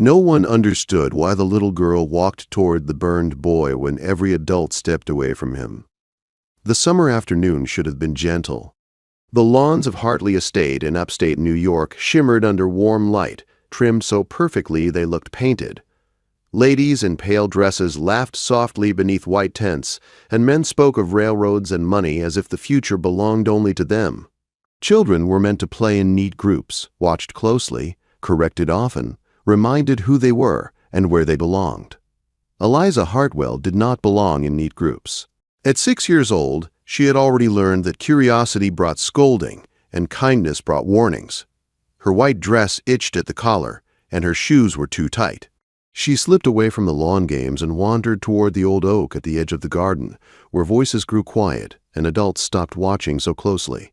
No one understood why the little girl walked toward the burned boy when every adult stepped away from him. The summer afternoon should have been gentle. The lawns of Hartley Estate in upstate New York shimmered under warm light, trimmed so perfectly they looked painted. Ladies in pale dresses laughed softly beneath white tents, and men spoke of railroads and money as if the future belonged only to them. Children were meant to play in neat groups, watched closely, corrected often, reminded who they were and where they belonged. Eliza Hartwell did not belong in neat groups. At 6 years old, she had already learned that curiosity brought scolding and kindness brought warnings. Her white dress itched at the collar, and her shoes were too tight. She slipped away from the lawn games and wandered toward the old oak at the edge of the garden, where voices grew quiet and adults stopped watching so closely.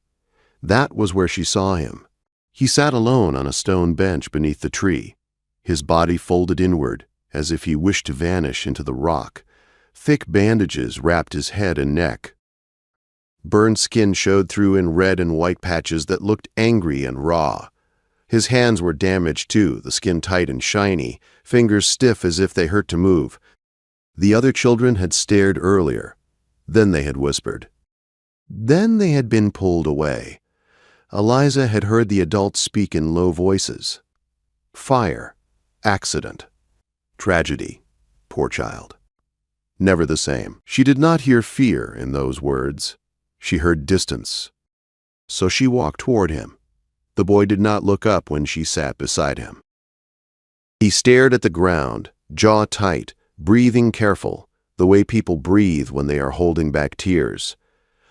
That was where she saw him. He sat alone on a stone bench beneath the tree, his body folded inward, as if he wished to vanish into the rock. Thick bandages wrapped his head and neck. Burned skin showed through in red and white patches that looked angry and raw. His hands were damaged too, the skin tight and shiny, fingers stiff as if they hurt to move. The other children had stared earlier. Then they had whispered. Then they had been pulled away. Eliza had heard the adults speak in low voices. Fire. Accident. Tragedy. Poor child. Never the same. She did not hear fear in those words. She heard distance. So she walked toward him. The boy did not look up when she sat beside him. He stared at the ground, jaw tight, breathing careful, the way people breathe when they are holding back tears.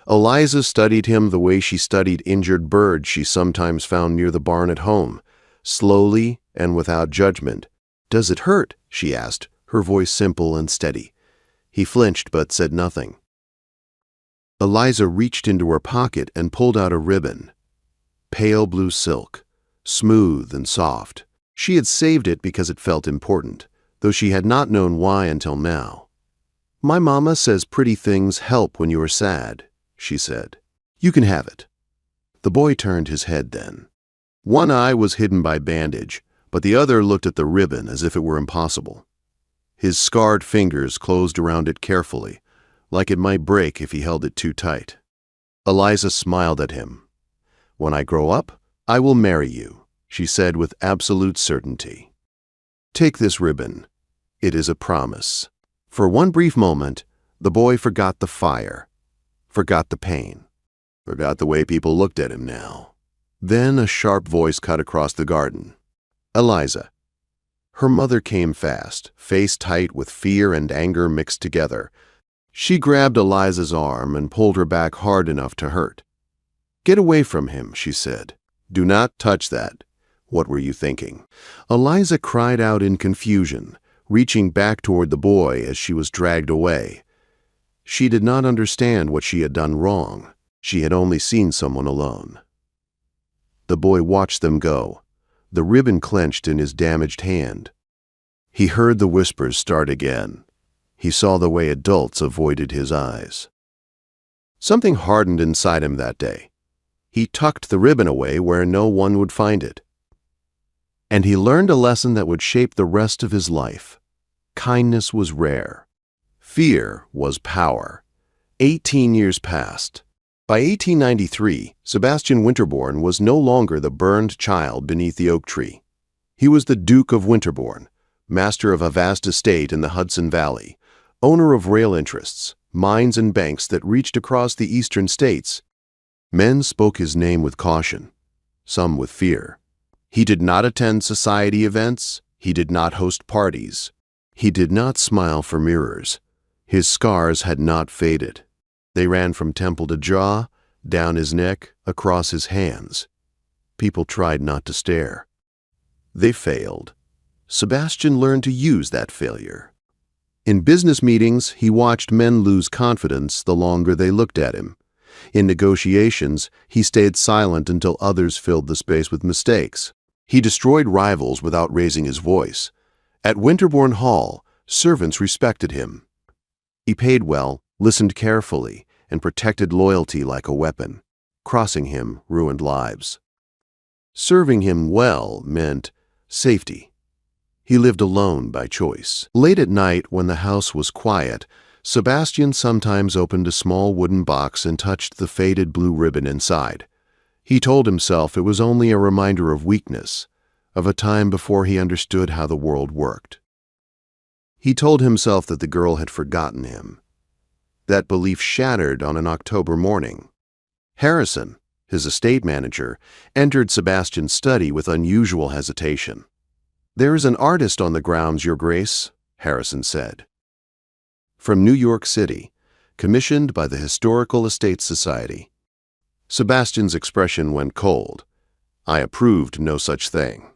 Eliza studied him the way she studied injured birds she sometimes found near the barn at home, slowly and without judgment. "Does it hurt?" she asked, her voice simple and steady. He flinched but said nothing. Eliza reached into her pocket and pulled out a ribbon. Pale blue silk, smooth and soft. She had saved it because it felt important, though she had not known why until now. "My mama says pretty things help when you are sad," she said. "You can have it." The boy turned his head then. One eye was hidden by bandage, but the other looked at the ribbon as if it were impossible. His scarred fingers closed around it carefully, like it might break if he held it too tight. Eliza smiled at him. "When I grow up, I will marry you," she said with absolute certainty. "Take this ribbon. It is a promise." For one brief moment, the boy forgot the fire, forgot the pain, forgot the way people looked at him now. Then a sharp voice cut across the garden. "Eliza." Her mother came fast, face tight with fear and anger mixed together. She grabbed Eliza's arm and pulled her back hard enough to hurt. "Get away from him," she said. "Do not touch that. What were you thinking?" Eliza cried out in confusion, reaching back toward the boy as she was dragged away. She did not understand what she had done wrong. She had only seen someone alone. The boy watched them go, the ribbon clenched in his damaged hand. He heard the whispers start again. He saw the way adults avoided his eyes. Something hardened inside him that day. He tucked the ribbon away where no one would find it. And he learned a lesson that would shape the rest of his life. Kindness was rare. Fear was power. 18 years passed. By 1893, Sebastian Winterbourne was no longer the burned child beneath the oak tree. He was the Duke of Winterbourne, master of a vast estate in the Hudson Valley, owner of rail interests, mines and banks that reached across the eastern states. Men spoke his name with caution, some with fear. He did not attend society events. He did not host parties. He did not smile for mirrors. His scars had not faded. They ran from temple to jaw, down his neck, across his hands. People tried not to stare. They failed. Sebastian learned to use that failure. In business meetings, he watched men lose confidence the longer they looked at him. In negotiations, he stayed silent until others filled the space with mistakes. He destroyed rivals without raising his voice. At Winterbourne Hall, servants respected him. He paid well, listened carefully, and protected loyalty like a weapon. Crossing him ruined lives. Serving him well meant safety. He lived alone by choice. Late at night, when the house was quiet, Sebastian sometimes opened a small wooden box and touched the faded blue ribbon inside. He told himself it was only a reminder of weakness, of a time before he understood how the world worked. He told himself that the girl had forgotten him. That belief shattered on an October morning. Harrison, his estate manager, entered Sebastian's study with unusual hesitation. "There is an artist on the grounds, Your Grace," Harrison said. From New York City, commissioned by the Historical Estates Society. Sebastian's expression went cold. "I approved no such thing."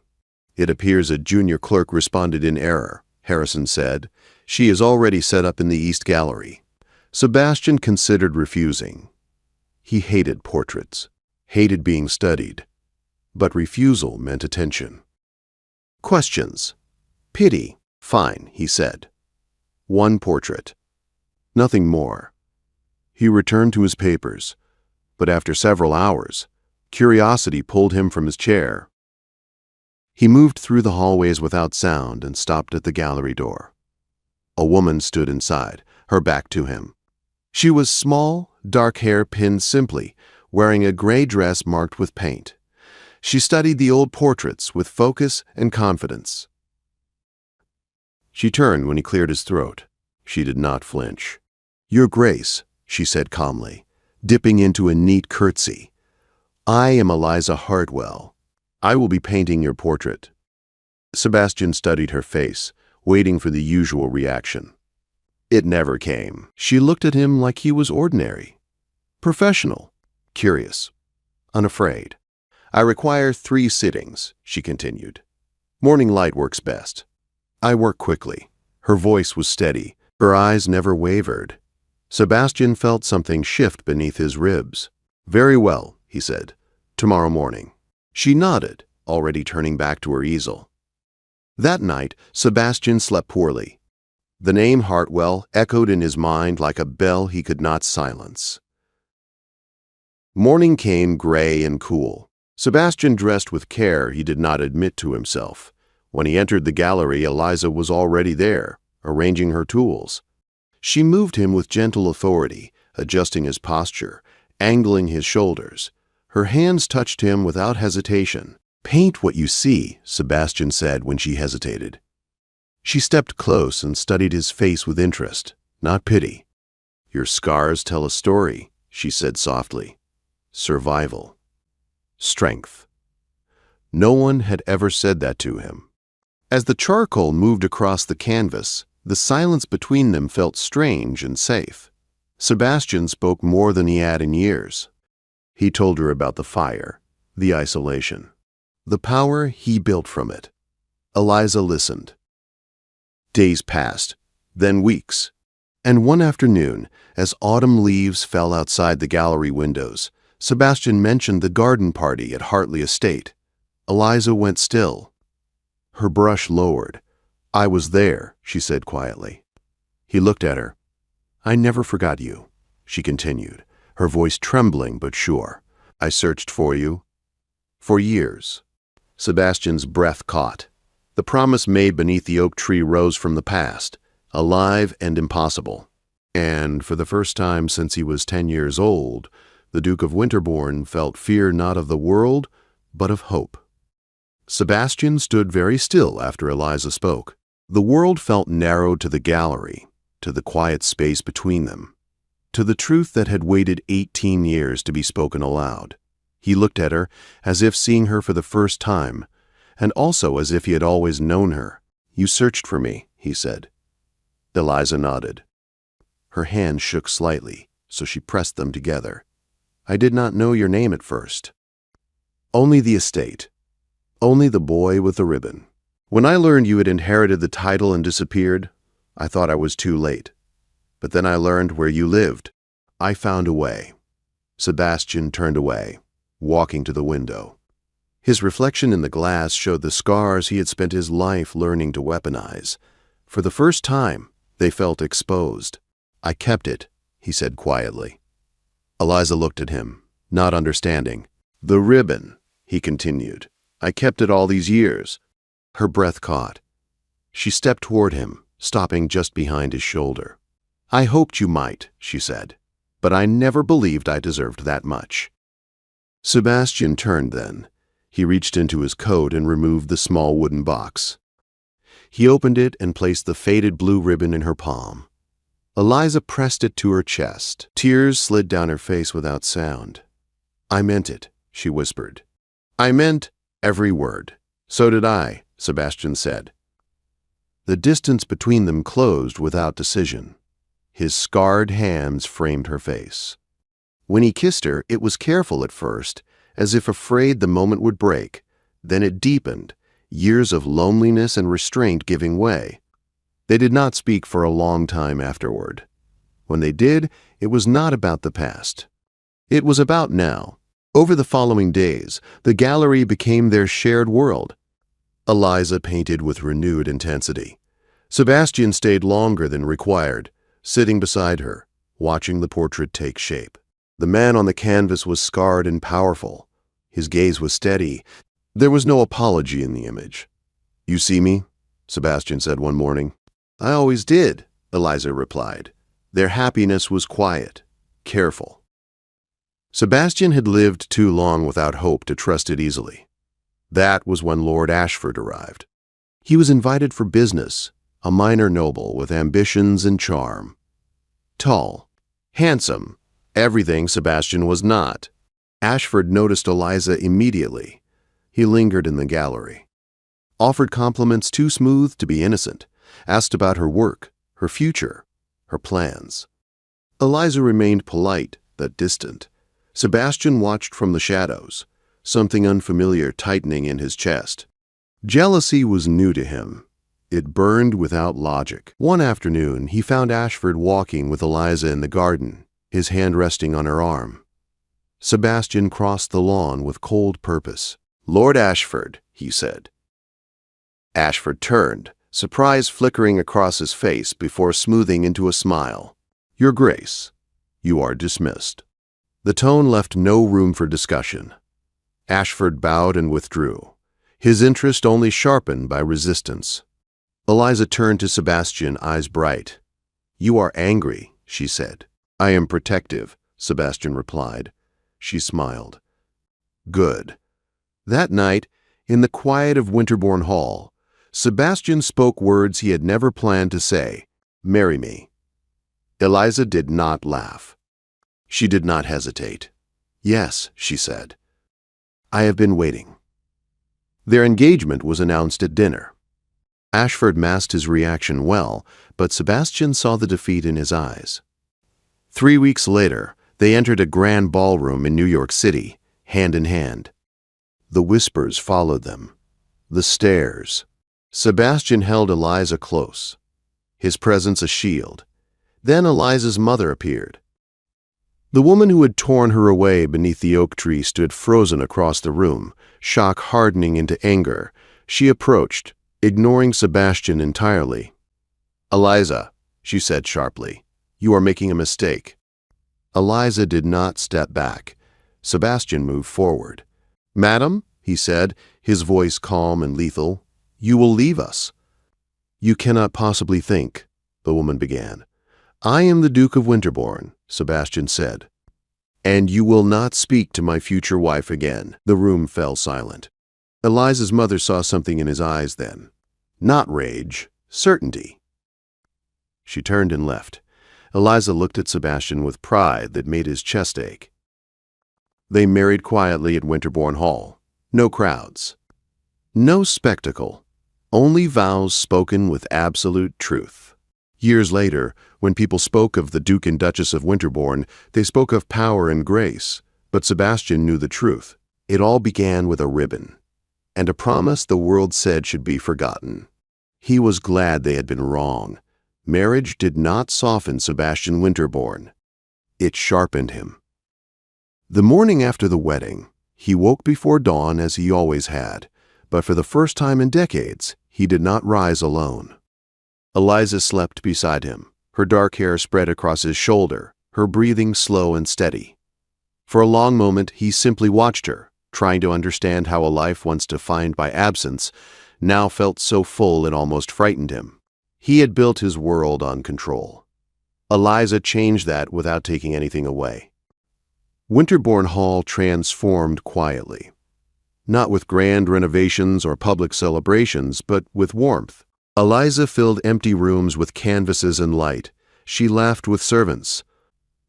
"It appears a junior clerk responded in error," Harrison said. "She is already set up in the East Gallery." Sebastian considered refusing. He hated portraits, hated being studied, but refusal meant attention. Questions. Pity. "Fine," he said. One portrait. Nothing more. He returned to his papers, but after several hours, curiosity pulled him from his chair. He moved through the hallways without sound and stopped at the gallery door. A woman stood inside, her back to him. She was small, dark hair pinned simply, wearing a gray dress marked with paint. She studied the old portraits with focus and confidence. She turned when he cleared his throat. She did not flinch. "Your Grace," she said calmly, dipping into a neat curtsy. "I am Eliza Hartwell. I will be painting your portrait." Sebastian studied her face, waiting for the usual reaction. It never came. She looked at him like he was ordinary. Professional, curious, unafraid. "I require 3 sittings," she continued. "Morning light works best. I work quickly." Her voice was steady. Her eyes never wavered. Sebastian felt something shift beneath his ribs. "Very well," he said. "Tomorrow morning." She nodded, already turning back to her easel. That night, Sebastian slept poorly. The name Hartwell echoed in his mind like a bell he could not silence. Morning came gray and cool. Sebastian dressed with care he did not admit to himself. When he entered the gallery, Eliza was already there, arranging her tools. She moved him with gentle authority, adjusting his posture, angling his shoulders. Her hands touched him without hesitation. "Paint what you see," Sebastian said when she hesitated. She stepped close and studied his face with interest, not pity. "Your scars tell a story," she said softly. "Survival. Strength." No one had ever said that to him. As the charcoal moved across the canvas, the silence between them felt strange and safe. Sebastian spoke more than he had in years. He told her about the fire, the isolation, the power he built from it. Eliza listened. Days passed, then weeks, and one afternoon, as autumn leaves fell outside the gallery windows, Sebastian mentioned the garden party at Hartley Estate. Eliza went still. Her brush lowered. "I was there," she said quietly. He looked at her. "I never forgot you," she continued, her voice trembling but sure. "I searched for you. For years." Sebastian's breath caught. The promise made beneath the oak tree rose from the past, alive and impossible. And for the first time since he was 10 years old, the Duke of Winterbourne felt fear not of the world, but of hope. Sebastian stood very still after Eliza spoke. The world felt narrowed to the gallery, to the quiet space between them, to the truth that had waited 18 years to be spoken aloud. He looked at her as if seeing her for the first time, and also as if he had always known her. "You searched for me," he said. Eliza nodded. Her hands shook slightly, so she pressed them together. "I did not know your name at first. Only the estate. Only the boy with the ribbon. When I learned you had inherited the title and disappeared, I thought I was too late. But then I learned where you lived. I found a way." Sebastian turned away, walking to the window. His reflection in the glass showed the scars he had spent his life learning to weaponize. For the first time, they felt exposed. "I kept it," he said quietly. Eliza looked at him, not understanding. "The ribbon," he continued. "I kept it all these years." Her breath caught. She stepped toward him, stopping just behind his shoulder. "I hoped you might," she said, "but I never believed I deserved that much." Sebastian turned then. He reached into his coat and removed the small wooden box. He opened it and placed the faded blue ribbon in her palm. Eliza pressed it to her chest. Tears slid down her face without sound. "I meant it," she whispered. "I meant every word." "So did I," Sebastian said. The distance between them closed without decision. His scarred hands framed her face. When he kissed her, it was careful at first, as if afraid the moment would break. Then it deepened, years of loneliness and restraint giving way. They did not speak for a long time afterward. When they did, it was not about the past. It was about now. Over the following days, the gallery became their shared world. Eliza painted with renewed intensity. Sebastian stayed longer than required, sitting beside her, watching the portrait take shape. The man on the canvas was scarred and powerful. His gaze was steady. There was no apology in the image. "You see me?" Sebastian said one morning. "I always did," Eliza replied. Their happiness was quiet, careful. Sebastian had lived too long without hope to trust it easily. That was when Lord Ashford arrived. He was invited for business, a minor noble with ambitions and charm. Tall, handsome, everything Sebastian was not. Ashford noticed Eliza immediately. He lingered in the gallery. Offered compliments too smooth to be innocent. Asked about her work, her future, her plans. Eliza remained polite but distant. Sebastian watched from the shadows, something unfamiliar tightening in his chest. Jealousy was new to him. It burned without logic. One afternoon, he found Ashford walking with Eliza in the garden, his hand resting on her arm. Sebastian crossed the lawn with cold purpose. "Lord Ashford," he said. Ashford turned, surprise flickering across his face before smoothing into a smile. "Your Grace, you are dismissed." The tone left no room for discussion. Ashford bowed and withdrew, his interest only sharpened by resistance. Eliza turned to Sebastian, eyes bright. "You are angry," she said. "I am protective," Sebastian replied. She smiled. "Good." That night, in the quiet of Winterbourne Hall, Sebastian spoke words he had never planned to say. "Marry me." Eliza did not laugh. She did not hesitate. "Yes," she said. "I have been waiting." Their engagement was announced at dinner. Ashford masked his reaction well, but Sebastian saw the defeat in his eyes. 3 weeks later, they entered a grand ballroom in New York City, hand in hand. The whispers followed them. The stares. Sebastian held Eliza close, his presence a shield. Then Eliza's mother appeared. The woman who had torn her away beneath the oak tree stood frozen across the room, shock hardening into anger. She approached, ignoring Sebastian entirely. "Eliza," she said sharply, "you are making a mistake." Eliza did not step back. Sebastian moved forward. "Madam," he said, his voice calm and lethal, "you will leave us." "You cannot possibly think," the woman began. "I am the Duke of Winterbourne," Sebastian said. "And you will not speak to my future wife again." The room fell silent. Eliza's mother saw something in his eyes then. Not rage, certainty. She turned and left. Eliza looked at Sebastian with pride that made his chest ache. They married quietly at Winterbourne Hall. No crowds. No spectacle. Only vows spoken with absolute truth. Years later, when people spoke of the Duke and Duchess of Winterbourne, they spoke of power and grace, but Sebastian knew the truth. It all began with a ribbon, and a promise the world said should be forgotten. He was glad they had been wrong. Marriage did not soften Sebastian Winterbourne. It sharpened him. The morning after the wedding, he woke before dawn as he always had, but for the first time in decades, he did not rise alone. Eliza slept beside him, her dark hair spread across his shoulder, her breathing slow and steady. For a long moment, he simply watched her, trying to understand how a life once defined by absence now felt so full it almost frightened him. He had built his world on control. Eliza changed that without taking anything away. Winterbourne Hall transformed quietly. Not with grand renovations or public celebrations, but with warmth. Eliza filled empty rooms with canvases and light. She laughed with servants.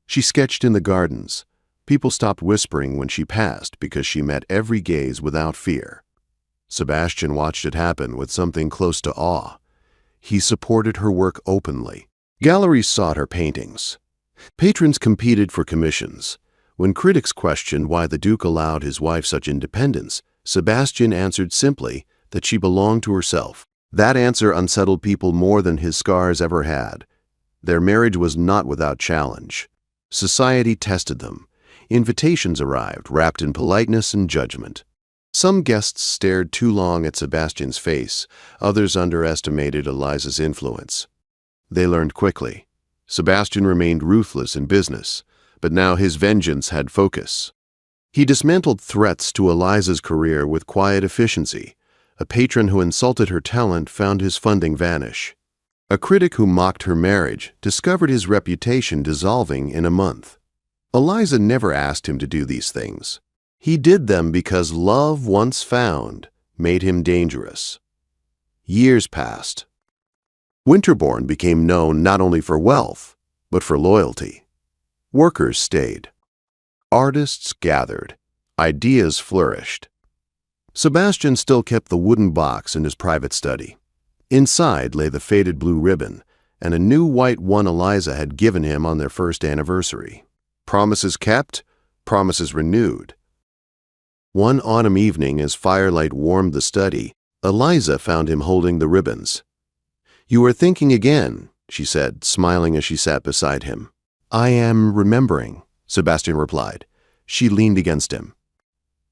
She sketched in the gardens. People stopped whispering when she passed because she met every gaze without fear. Sebastian watched it happen with something close to awe. He supported her work openly. Galleries sought her paintings. Patrons competed for commissions. When critics questioned why the Duke allowed his wife such independence, Sebastian answered simply that she belonged to herself. That answer unsettled people more than his scars ever had. Their marriage was not without challenge. Society tested them. Invitations arrived, wrapped in politeness and judgment. Some guests stared too long at Sebastian's face. Others underestimated Eliza's influence. They learned quickly. Sebastian remained ruthless in business, but now his vengeance had focus. He dismantled threats to Eliza's career with quiet efficiency. A patron who insulted her talent found his funding vanish. A critic who mocked her marriage discovered his reputation dissolving in a month. Eliza never asked him to do these things. He did them because love once found made him dangerous. Years passed. Winterbourne became known not only for wealth, but for loyalty. Workers stayed. Artists gathered. Ideas flourished. Sebastian still kept the wooden box in his private study. Inside lay the faded blue ribbon and a new white one Eliza had given him on their first anniversary. Promises kept, promises renewed. One autumn evening, as firelight warmed the study, Eliza found him holding the ribbons. "You are thinking again," she said, smiling as she sat beside him. "I am remembering," Sebastian replied. She leaned against him.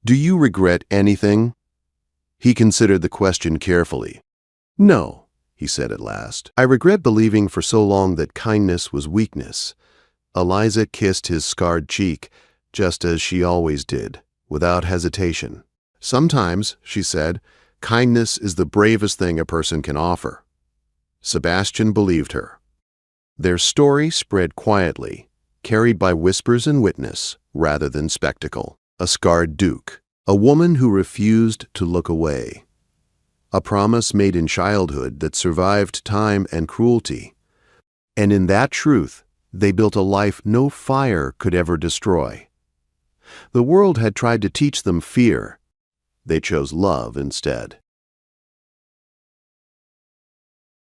"Do you regret anything?" He considered the question carefully. "No," he said at last. "I regret believing for so long that kindness was weakness." Eliza kissed his scarred cheek, just as she always did, without hesitation. "Sometimes," she said, "kindness is the bravest thing a person can offer." Sebastian believed her. Their story spread quietly, carried by whispers and witness rather than spectacle. A scarred duke, a woman who refused to look away. A promise made in childhood that survived time and cruelty. And in that truth, they built a life no fire could ever destroy. The world had tried to teach them fear. They chose love instead.